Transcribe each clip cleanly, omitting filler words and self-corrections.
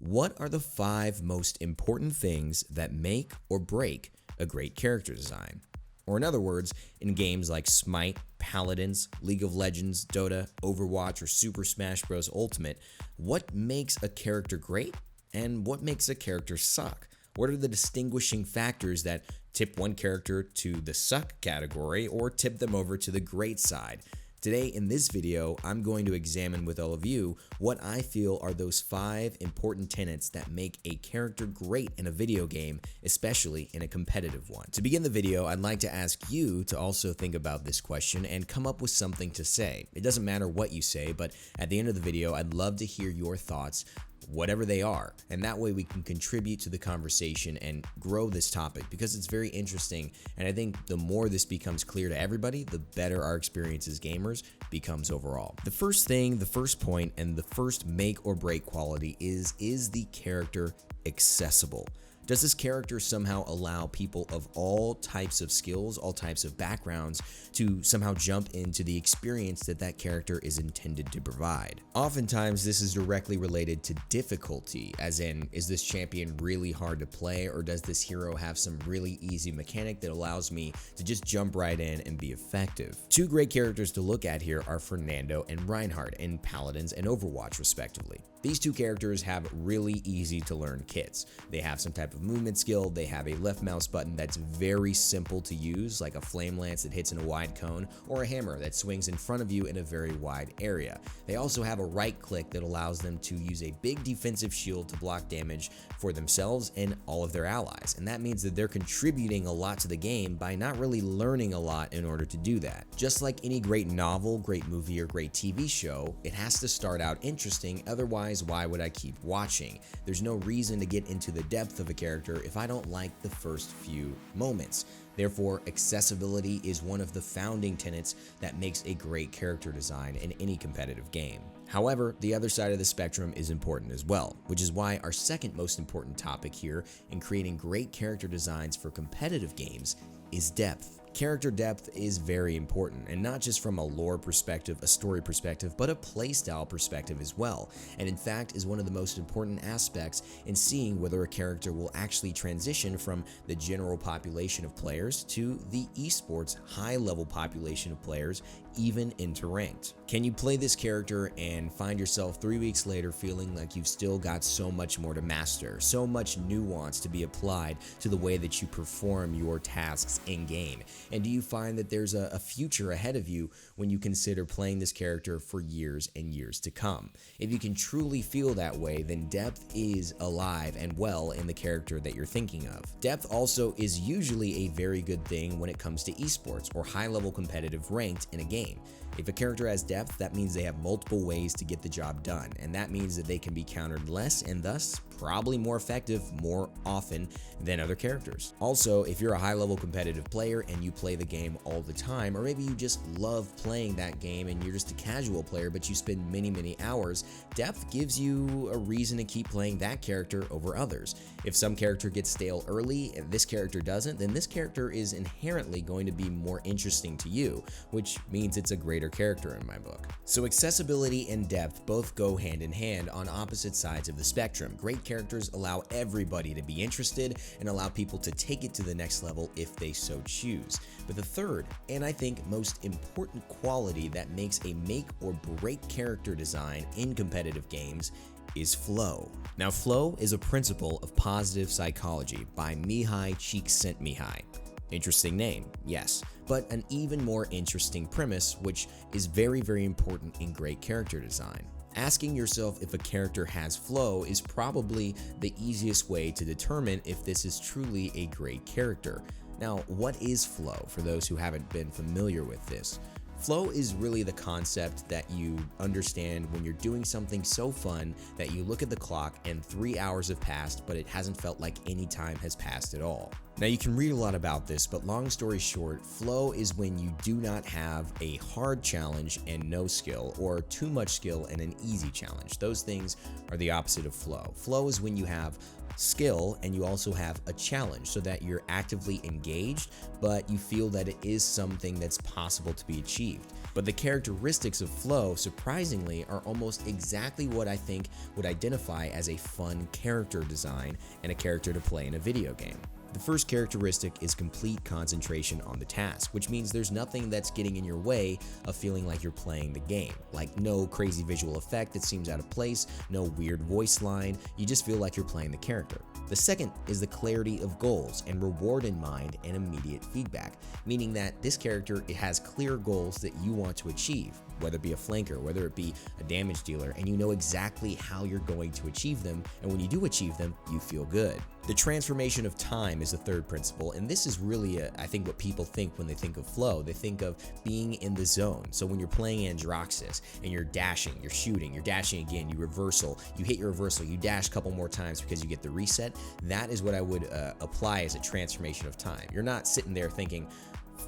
What are the 5 most important things that make or break a great character design? Or in other words, in games like Smite, Paladins, League of Legends, Dota, Overwatch, or Super Smash Bros. Ultimate, what makes a character great and what makes a character suck? What are the distinguishing factors that tip one character to the suck category or tip them over to the great side? Today in this video, I'm going to examine with all of you what I feel are those 5 important tenets that make a character great in a video game, especially in a competitive one. To begin the video, I'd like to ask you to also think about this question and come up with something to say. It doesn't matter what you say, but at the end of the video, I'd love to hear your thoughts, whatever they are, and that way we can contribute to the conversation and grow this topic because it's very interesting, and I think the more this becomes clear to everybody, the better our experience as gamers becomes overall. The first thing, the first point, and the first make or break quality is the character accessible? Does this character somehow allow people of all types of skills, all types of backgrounds to somehow jump into the experience that that character is intended to provide? Oftentimes, this is directly related to difficulty, as in, is this champion really hard to play, or does this hero have some really easy mechanic that allows me to just jump right in and be effective? 2 great characters to look at here are Fernando and Reinhardt in Paladins and Overwatch, respectively. These 2 characters have really easy to learn kits. They have some type of movement skill, they have a left mouse button that's very simple to use, like a flame lance that hits in a wide cone, or a hammer that swings in front of you in a very wide area. They also have a right click that allows them to use a big defensive shield to block damage for themselves and all of their allies, and that means that they're contributing a lot to the game by not really learning a lot in order to do that. Just like any great novel, great movie, or great TV show, it has to start out interesting, otherwise why would I keep watching? There's no reason to get into the depth of a character if I don't like the first few moments. Therefore, accessibility is one of the founding tenets that makes a great character design in any competitive game. However, the other side of the spectrum is important as well, which is why our second most important topic here in creating great character designs for competitive games is depth. Character depth is very important, and not just from a lore perspective, a story perspective, but a playstyle perspective as well, and in fact is one of the most important aspects in seeing whether a character will actually transition from the general population of players to the esports high-level population of players, even into ranked. Can you play this character and find yourself 3 weeks later feeling like you've still got so much more to master, so much nuance to be applied to the way that you perform your tasks in-game? And do you find that there's a future ahead of you when you consider playing this character for years and years to come? If you can truly feel that way, then depth is alive and well in the character that you're thinking of. Depth also is usually a very good thing when it comes to esports or high-level competitive ranked in a game. If a character has depth, that means they have multiple ways to get the job done, and that means that they can be countered less and thus probably more effective more often than other characters. Also, if you're a high-level competitive player and you play the game all the time, or maybe you just love playing that game and you're just a casual player but you spend many hours, depth gives you a reason to keep playing that character over others. If some character gets stale early and this character doesn't, then this character is inherently going to be more interesting to you, which means it's a greater character in my book. So accessibility and depth both go hand in hand on opposite sides of the spectrum. Great characters allow everybody to be interested and allow people to take it to the next level if they so choose. But the third, and I think most important quality that makes a make or break character design in competitive games is flow. Now, flow is a principle of positive psychology by Mihai Csikszentmihalyi. Interesting name, yes, but an even more interesting premise, which is very important in great character design. Asking yourself if a character has flow is probably the easiest way to determine if this is truly a great character. Now, what is flow for those who haven't been familiar with this? Flow is really the concept that you understand when you're doing something so fun that you look at the clock and 3 hours have passed, but it hasn't felt like any time has passed at all. Now, you can read a lot about this, but long story short, flow is when you do not have a hard challenge and no skill, or too much skill and an easy challenge. Those things are the opposite of flow. Flow is when you have skill, and you also have a challenge, so that you're actively engaged, but you feel that it is something that's possible to be achieved. But the characteristics of flow, surprisingly, are almost exactly what I think would identify as a fun character design and a character to play in a video game. The first characteristic is complete concentration on the task, which means there's nothing that's getting in your way of feeling like you're playing the game. Like no crazy visual effect that seems out of place, no weird voice line, you just feel like you're playing the character. The second is the clarity of goals and reward in mind and immediate feedback, meaning that this character, it has clear goals that you want to achieve, whether it be a flanker, whether it be a damage dealer, and you know exactly how you're going to achieve them, and when you do achieve them, you feel good. The transformation of time is the third principle, and this is really, I think, what people think when they think of flow. They think of being in the zone. So when you're playing Androxus and you're dashing, you're shooting, you're dashing again, you reversal, you hit your reversal, you dash a couple more times because you get the reset, that is what I would apply as a transformation of time. You're not sitting there thinking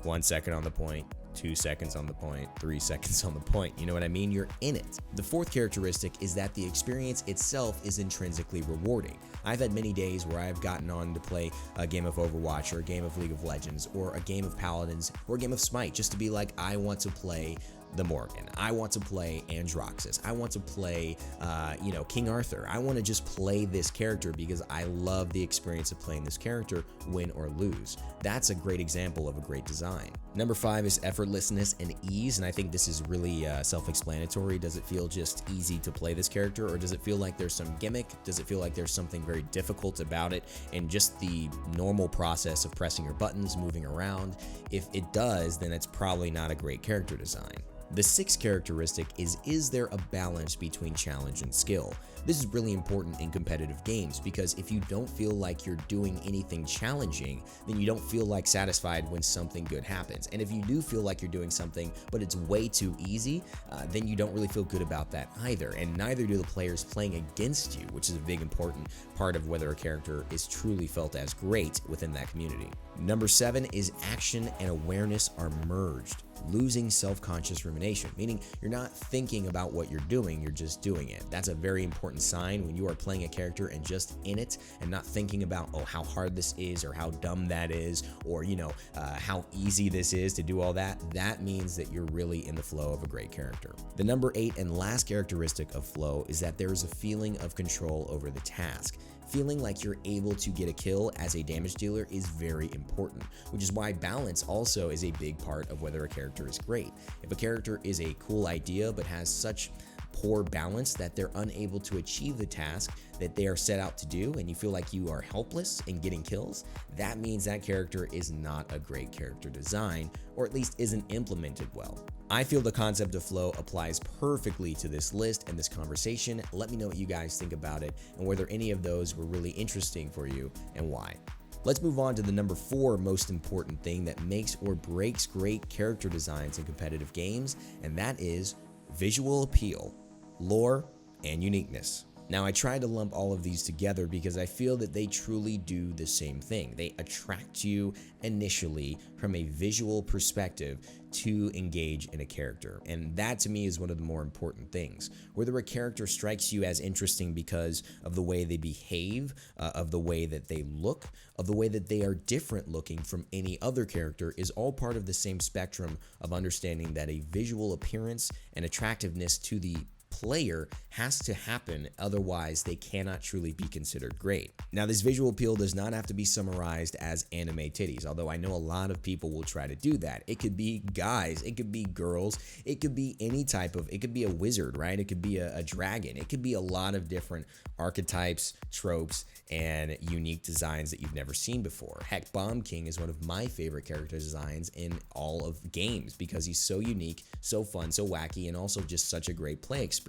1 second on the point, 2 seconds on the point, 3 seconds on the point. You know what I mean? You're in it. The fourth characteristic is that the experience itself is intrinsically rewarding. I've had many days where I've gotten on to play a game of Overwatch or a game of League of Legends or a game of Paladins or a game of Smite just to be like, I want to play the Morgan. I want to play Androxus. I want to play, King Arthur. I want to just play this character because I love the experience of playing this character, win or lose. That's a great example of a great design. Number 5 is effortlessness and ease, and I think this is really self-explanatory. Does it feel just easy to play this character, or does it feel like there's some gimmick? Does it feel like there's something very difficult about it and just the normal process of pressing your buttons, moving around? If it does, then it's probably not a great character design. The sixth characteristic is there a balance between challenge and skill? This is really important in competitive games because if you don't feel like you're doing anything challenging, then you don't feel like satisfied when something good happens. And if you do feel like you're doing something, but it's way too easy, then you don't really feel good about that either. And neither do the players playing against you, which is a big important part of whether a character is truly felt as great within that community. Number 7 is action and awareness are merged. Losing self-conscious rumination, meaning you're not thinking about what you're doing, you're just doing it. That's a very important sign when you are playing a character and just in it and not thinking about, oh, how hard this is or how dumb that is or, how easy this is to do all that. That means that you're really in the flow of a great character. The number 8 and last characteristic of flow is that there is a feeling of control over the task. Feeling like you're able to get a kill as a damage dealer is very important, which is why balance also is a big part of whether a character is great. If a character is a cool idea but has such poor balance that they're unable to achieve the task that they are set out to do and you feel like you are helpless in getting kills, that means that character is not a great character design, or at least isn't implemented well. I feel the concept of flow applies perfectly to this list and this conversation. Let me know what you guys think about it and whether any of those were really interesting for you and why. Let's move on to the number 4 most important thing that makes or breaks great character designs in competitive games, and that is visual appeal, lore, and uniqueness. Now, I try to lump all of these together because I feel that they truly do the same thing. They attract you initially from a visual perspective to engage in a character. And that to me is one of the more important things. Whether a character strikes you as interesting because of the way they behave, of the way that they look, of the way that they are different looking from any other character is all part of the same spectrum of understanding that a visual appearance and attractiveness to the player has to happen, otherwise they cannot truly be considered great. Now, this visual appeal does not have to be summarized as anime titties, although I know a lot of people will try to do that. It could be guys, it could be girls, it could be any type of, it could be a wizard, right? It could be a dragon, it could be a lot of different archetypes, tropes, and unique designs that you've never seen before. Heck, Bomb King is one of my favorite character designs in all of games because he's so unique, so fun, so wacky, and also just such a great play experience.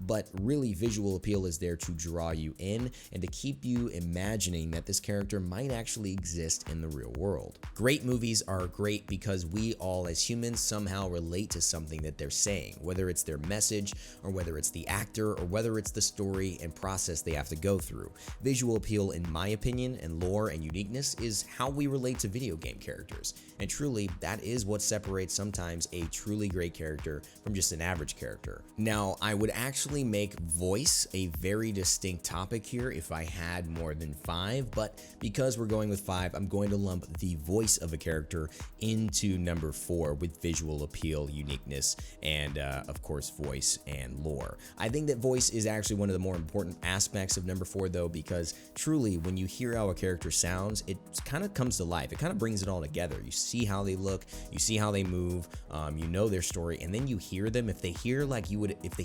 But really, visual appeal is there to draw you in and to keep you imagining that this character might actually exist in the real world. Great movies are great because we all as humans somehow relate to something that they're saying, whether it's their message or whether it's the actor or whether it's the story and process they have to go through. Visual appeal, in my opinion, and lore and uniqueness is how we relate to video game characters. And truly, that is what separates sometimes a truly great character from just an average character. Now, Now, I would actually make voice a very distinct topic here if I had more than 5, but because we're going with 5, I'm going to lump the voice of a character into number 4 with visual appeal, uniqueness, and of course voice and lore. I think that voice is actually one of the more important aspects of number 4 though, because truly when you hear how a character sounds, it kind of comes to life. It kind of brings it all together. You see how they look, you see how they move, you know their story, and then you hear them. If they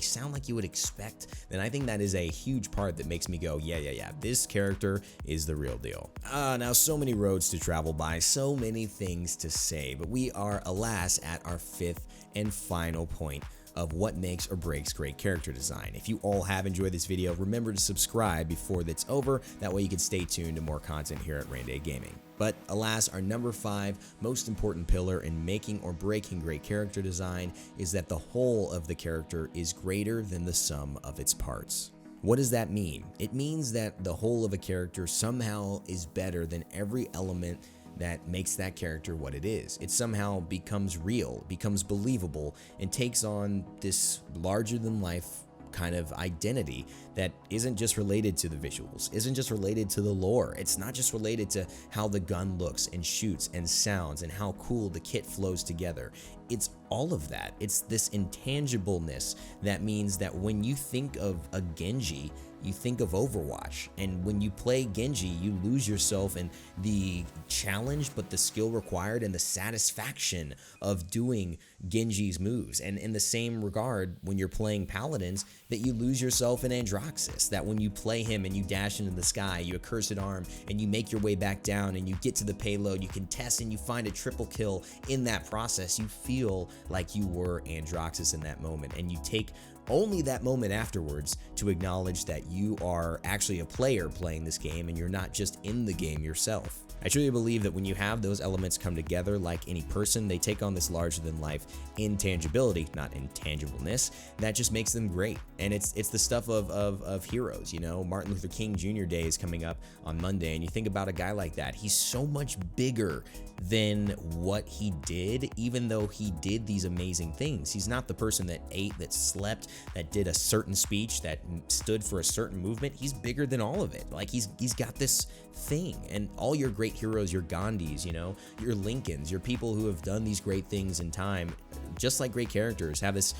sound like you would expect, then I think that is a huge part that makes me go, yeah, this character is the real deal. Now, so many roads to travel by, so many things to say, but we are, alas, at our 5th and final point of what makes or breaks great character design. If you all have enjoyed this video, remember to subscribe before that's over. That way you can stay tuned to more content here at Rain Day Gaming. But alas, our number 5 most important pillar in making or breaking great character design is that the whole of the character is greater than the sum of its parts. What does that mean? It means that the whole of a character somehow is better than every element that makes that character what it is. It somehow becomes real, becomes believable, and takes on this larger than life kind of identity that isn't just related to the visuals, isn't just related to the lore. It's not just related to how the gun looks and shoots and sounds and how cool the kit flows together. It's all of that. It's this intangibleness that means that when you think of a Genji, you think of Overwatch, and when you play Genji, you lose yourself in the challenge, but the skill required and the satisfaction of doing Genji's moves. And in the same regard, when you're playing Paladins, that you lose yourself in Androxus, that when you play him and you dash into the sky, you accursed arm, and you make your way back down, and you get to the payload, you contest, and you find a triple kill in that process, you feel like you were Androxus in that moment, and you take only that moment afterwards to acknowledge that you are actually a player playing this game and you're not just in the game yourself. I truly believe that when you have those elements come together like any person, they take on this larger than life intangibility, not intangibleness, that just makes them great. And it's the stuff of heroes, you know. Martin Luther King Jr. Day is coming up on Monday, and you think about a guy like that, he's so much bigger than what he did, even though he did these amazing things. He's not the person that ate, that slept, that did a certain speech, that stood for a certain movement. He's bigger than all of it. Like he's got this thing. And all your great heroes, your Gandhis, you know, your Lincolns, your people who have done these great things in time, just like great characters, have this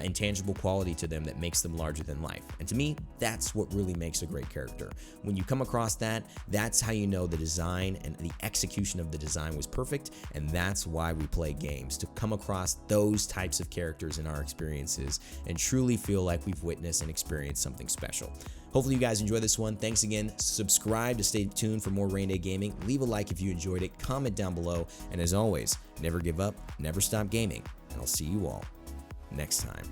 intangible quality to them that makes them larger than life. And to me, that's what really makes a great character. When you come across that, that's how you know the design and the execution of the design was perfect, and that's why we play games, to come across those types of characters in our experiences and truly feel like we've witnessed and experienced something special. Hopefully you guys enjoy this one. Thanks again. Subscribe to stay tuned for more Rain Day Gaming. Leave a like if you enjoyed it. Comment down below. And as always, never give up, never stop gaming. And I'll see you all next time.